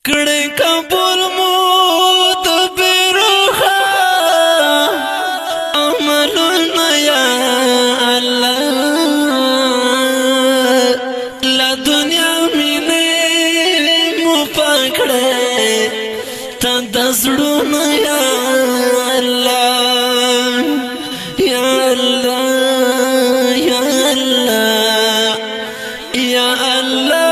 کړه قبول مو د بیروخه عملونه یا الله لا دنیا مینه مو پکړه ته د زړونو یا الله یا الله یا الله یا الله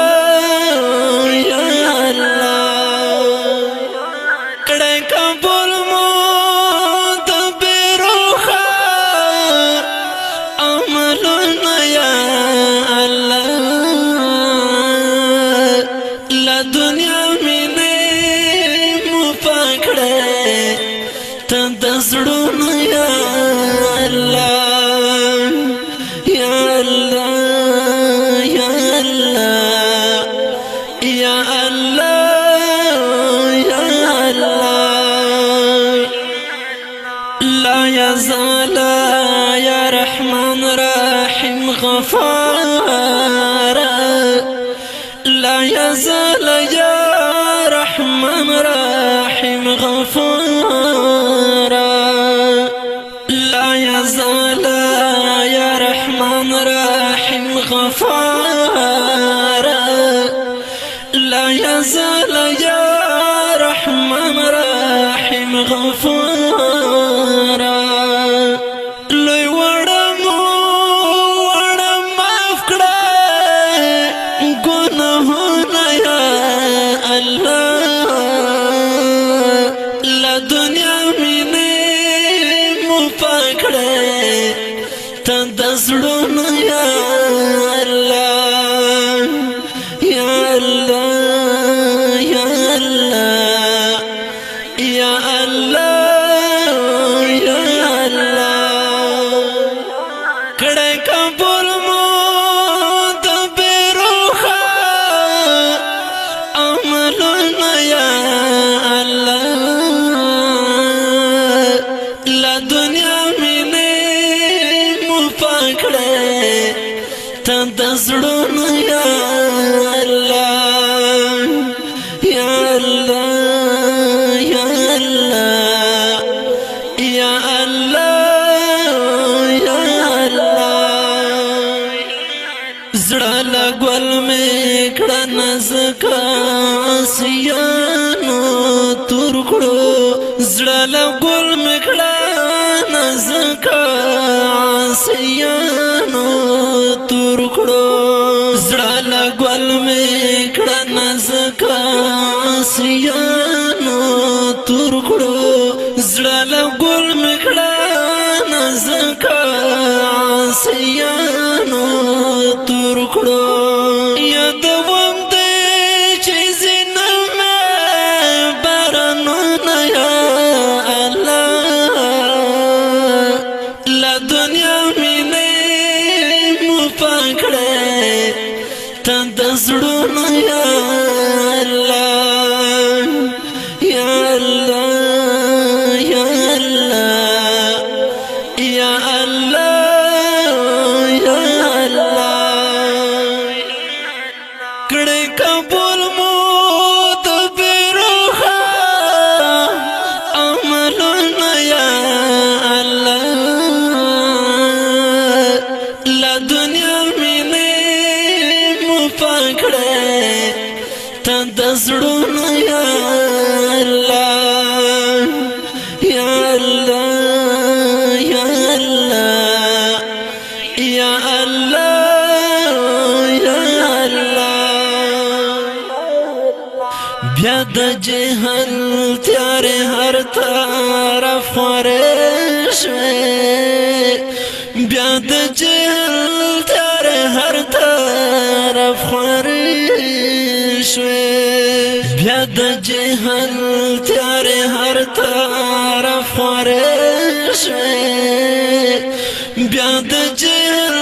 زړونو یا الله یا الله یا الله یا الله یا الله لا يزال يا رحمن رحيم غفار لا يزال يا رحمن رحيم غفار غفار لا يزال يا رحمن رحيم غفار لوی وړم معاف کړه ګناهونه یا الله لا دنیا مینه مو پکړه ته د زړونو یا د زړونو یا الله یا الله یا الله یا الله یا الله زړه لا ګل مې کړه نزکا سیانو تور کړو زړه لا ګل مې کړه نزکا سیانو تور کړو زړه لا ګل مې کړه نزکا سیانو تور کړو زړه لا ګل مې کړه نزکا سیانو تور کړو یادوم دې چې زینه مې بارانونه یا الله لا دنیا د زړونو یا الله یا الله یا الله یا الله یا الله کړه قبول مو د بیروخه عملونه یا الله لا دنیا ته د زړونو یا الله یا الله یا الله یا الله یا الله بیا د جهل تیار هر طرف خورش بیا د جهل تیار هر طرف خورش بیا د جهل تیار هر طرف خورش بیا د جهل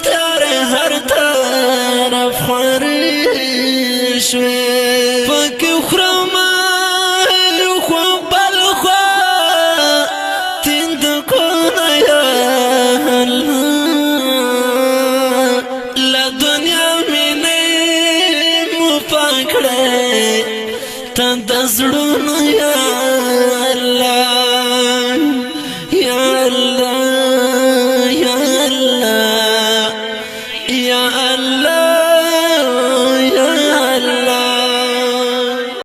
تیار هر طرف خورش پکې خرم خو بل خو تند کو یا الله لا دنیا مینه مو پکړه ته د زړونو یا